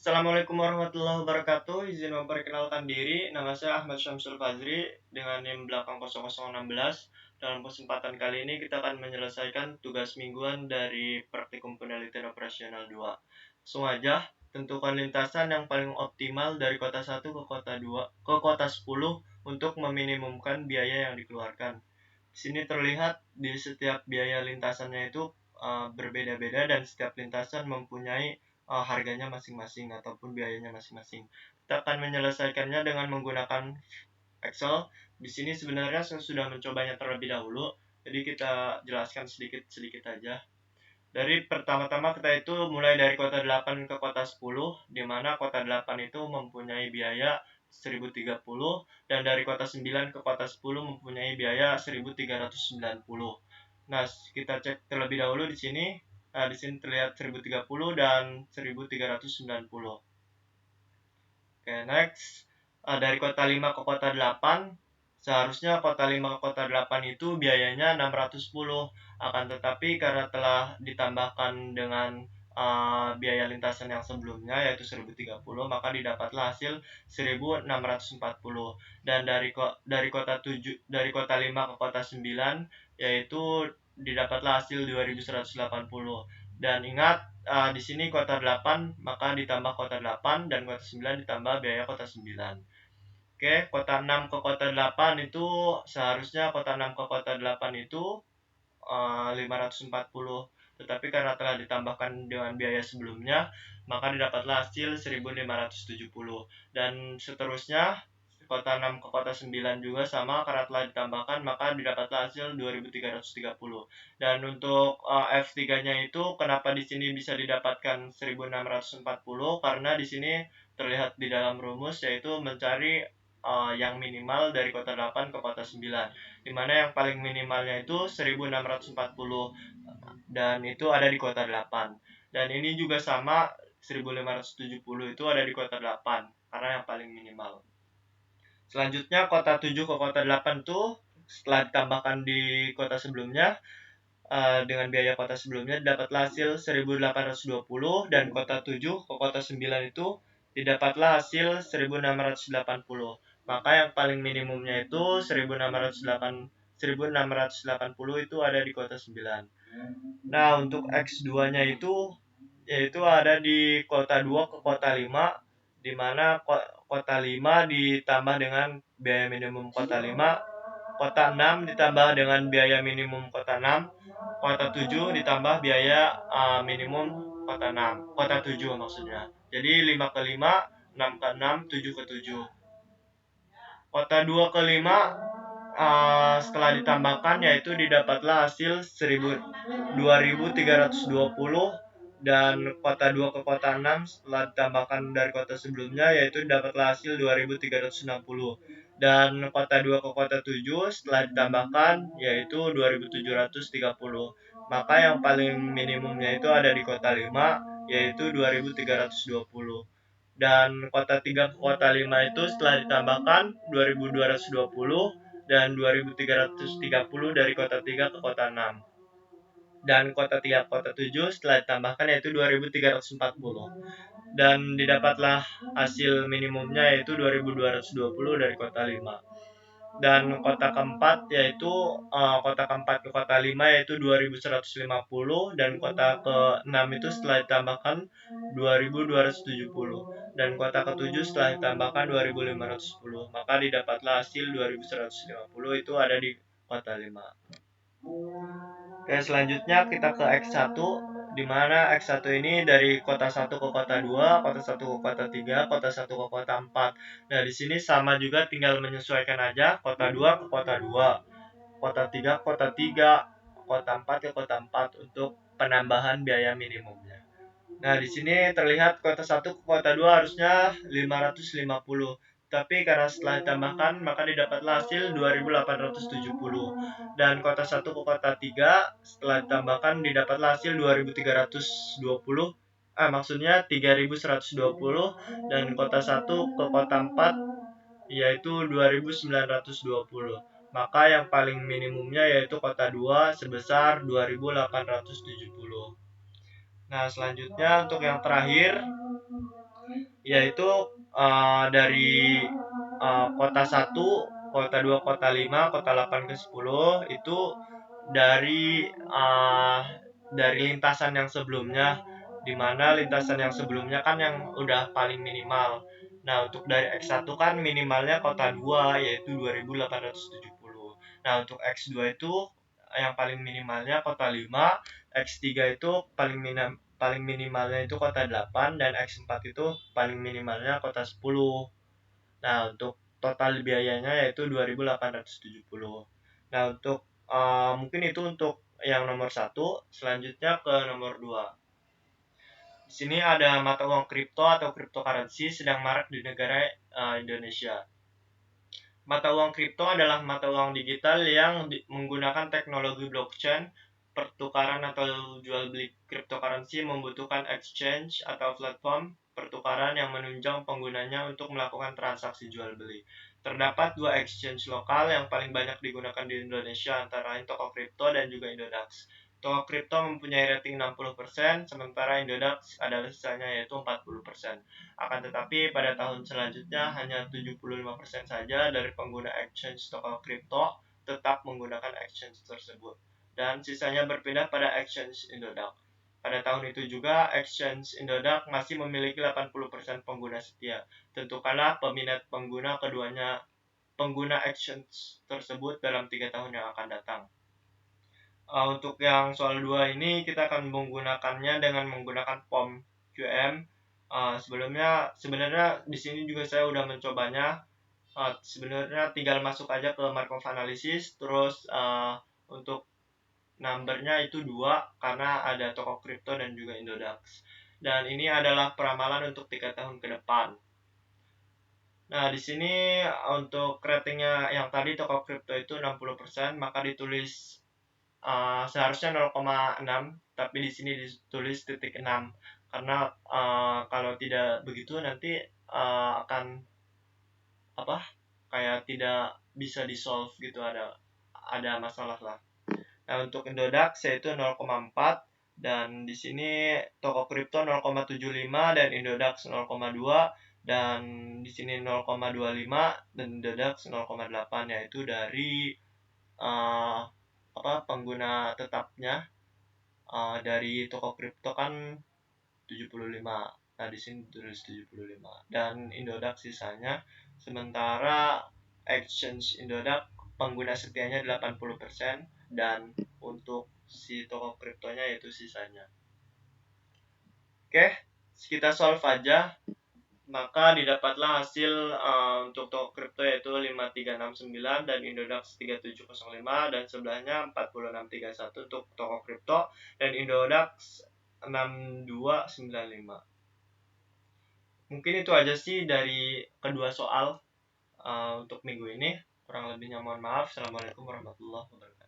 Assalamualaikum warahmatullahi wabarakatuh. Izin memperkenalkan diri, nama saya Ahmad Syamsul Fazri dengan NIM belakang 0016. Dalam kesempatan kali ini kita akan menyelesaikan tugas mingguan dari Praktikum Penelitian Operasional 2. Langsung aja, tentukan lintasan yang paling optimal dari kota 1 ke kota 2 ke kota 10 untuk meminimumkan biaya yang dikeluarkan. Di sini terlihat di setiap biaya lintasannya itu berbeda-beda dan setiap lintasan mempunyai harganya masing-masing ataupun biayanya masing-masing. Kita akan menyelesaikannya dengan menggunakan Excel. Di sini sebenarnya saya sudah mencobanya terlebih dahulu, jadi kita jelaskan sedikit-sedikit aja. Dari pertama-tama kita itu mulai dari kota 8 ke kota 10, di mana kota 8 itu mempunyai biaya 1030 dan dari kota 9 ke kota 10 mempunyai biaya 1390. Nah, kita cek terlebih dahulu di sini. Nah, di sini terlihat 1030 dan 1390. Oke, next. Dari kota 5 ke kota 8, seharusnya kota 5 ke kota 8 itu biayanya 610. Akan tetapi karena telah ditambahkan dengan biaya lintasan yang sebelumnya yaitu 1030, maka didapatlah hasil 1640. Dan dari kota 5 ke kota 9 yaitu didapatlah hasil 2180. Dan ingat, di sini kota 8 maka ditambah kota 8 dan kota 9 ditambah biaya kota 9. Oke, kota 6 ke kota 8 itu seharusnya kota 6 ke kota 8 itu 540. Tetapi karena telah ditambahkan dengan biaya sebelumnya, maka didapatlah hasil 1570. Dan seterusnya kota 6 ke kota 9 juga sama, karena telah ditambahkan maka didapatlah hasil 2330. Dan untuk F3-nya itu kenapa di sini bisa didapatkan 1640? Karena di sini terlihat di dalam rumus yaitu mencari yang minimal dari kota 8 ke kota 9, dimana yang paling minimalnya itu 1640 dan itu ada di kota 8. Dan ini juga sama, 1570 itu ada di kota 8 karena yang paling minimal. Selanjutnya kota 7 ke kota 8 tuh setelah ditambahkan di kota sebelumnya dengan biaya kota sebelumnya dapatlah hasil 1820, dan kota 7 ke kota 9 itu didapatlah hasil 1680. Maka yang paling minimumnya itu 1680 itu ada di kota 9. Nah, untuk X2-nya itu yaitu ada di kota 2 ke kota 5, di mana kota 5 ditambah dengan biaya minimum kota 5, kota 6 ditambah dengan biaya minimum kota 6, kota 7 ditambah biaya minimum kota 6, kota 7 maksudnya. Jadi 5 ke 5, 6 ke 6, 7 ke 7. Kota 2 ke 5 setelah ditambahkan yaitu didapatlah hasil 2320, dan kota 2 ke kota 6 setelah ditambahkan dari kota sebelumnya yaitu didapatlah hasil 2360, dan kota 2 ke kota 7 setelah ditambahkan yaitu 2730. Maka yang paling minimumnya itu ada di kota 5 yaitu 2320. Dan kota 3 ke kota 5 itu setelah ditambahkan 2220 dan 2330 dari kota 3 ke kota 6. Dan kota 3 ke kota 7 setelah ditambahkan yaitu 2340. Dan didapatlah hasil minimumnya yaitu 2220 dari kota 5. Dan kota keempat yaitu kota keempat ke kota 5 yaitu 2150, dan kota ke-6 itu setelah ditambahkan 2270, dan kota ke-7 setelah ditambahkan 2510, maka didapatlah hasil 2150 itu ada di kota 5. Oke, selanjutnya kita ke X1, di mana X1 ini dari kota 1 ke kota 2, kota 1 ke kota 3, kota 1 ke kota 4. Nah, di sini sama juga, tinggal menyesuaikan aja, kota 2 ke kota 2, kota 3 ke kota 3, kota 4 ke kota 4 untuk penambahan biaya minimumnya. Nah, di sini terlihat kota 1 ke kota 2 harusnya 550. Tapi karena setelah ditambahkan maka didapatlah hasil 2870. Dan kota 1 ke kota 3 setelah ditambahkan didapatlah hasil 2320. Maksudnya 3120, dan kota 1 ke kota 4 yaitu 2920. Maka yang paling minimumnya yaitu kota 2 sebesar 2870. Nah, selanjutnya untuk yang terakhir yaitu dari kota 1, kota 2, kota 5, kota 8 ke 10 itu dari lintasan yang sebelumnya, di mana lintasan yang sebelumnya kan yang udah paling minimal. Nah, untuk dari X1 kan minimalnya kota 2 yaitu 2870. Nah, untuk X2 itu yang paling minimalnya kota 5, X3 itu paling minimalnya itu kota 8, dan X4 itu paling minimalnya kota 10. Nah, untuk total biayanya yaitu 2870. Nah, untuk mungkin itu untuk yang nomor satu. Selanjutnya ke nomor 2. Di sini ada mata uang kripto atau cryptocurrency sedang marak di negara Indonesia. Mata uang kripto adalah mata uang digital yang menggunakan teknologi blockchain. Pertukaran atau jual beli cryptocurrency membutuhkan exchange atau platform pertukaran yang menunjang penggunanya untuk melakukan transaksi jual beli. Terdapat dua exchange lokal yang paling banyak digunakan di Indonesia, antara lain Tokokripto dan juga Indodax. Tokokripto mempunyai rating 60%, sementara Indodax adalah sisanya yaitu 40%. Akan tetapi pada tahun selanjutnya hanya 75% saja dari pengguna exchange toko kripto tetap menggunakan exchange tersebut, dan sisanya berpindah pada exchange Indodax. Pada tahun itu juga exchange Indodax masih memiliki 80% pengguna setia. Tentukanlah peminat pengguna exchange tersebut dalam 3 tahun yang akan datang. Untuk yang soal 2 ini kita akan menggunakannya dengan menggunakan form QM. Sebenarnya di sini juga saya udah mencobanya. Sebenarnya tinggal masuk aja ke Markov Analysis, terus untuk numbernya itu 2 karena ada toko kripto dan juga Indodax. Dan ini adalah peramalan untuk 3 tahun ke depan. Nah, di sini untuk ratingnya yang tadi toko kripto itu 60%, maka ditulis seharusnya 0,6, tapi di sini ditulis titik 6 karena kalau tidak begitu nanti akan apa kayak tidak bisa di solve gitu, ada masalah lah. Nah, untuk Indodax yaitu 0,4, dan di sini toko kripto 0,75 dan Indodax 0,2, dan di sini 0,25 dan Indodax 0,8, yaitu dari pengguna tetapnya. Dari toko kripto kan 75. Nah, di sini tulis 75 dan Indodax sisanya. Sementara exchange Indodax pengguna setianya 80% dan untuk si toko kriptonya itu sisanya. Oke, kita solve aja. Maka didapatlah hasil untuk toko kripto yaitu 5369 dan Indodax 3705, dan sebelahnya 4631 untuk toko kripto dan Indodax 6295. Mungkin itu aja sih dari kedua soal untuk minggu ini. Kurang lebihnya mohon maaf. Assalamualaikum warahmatullahi wabarakatuh.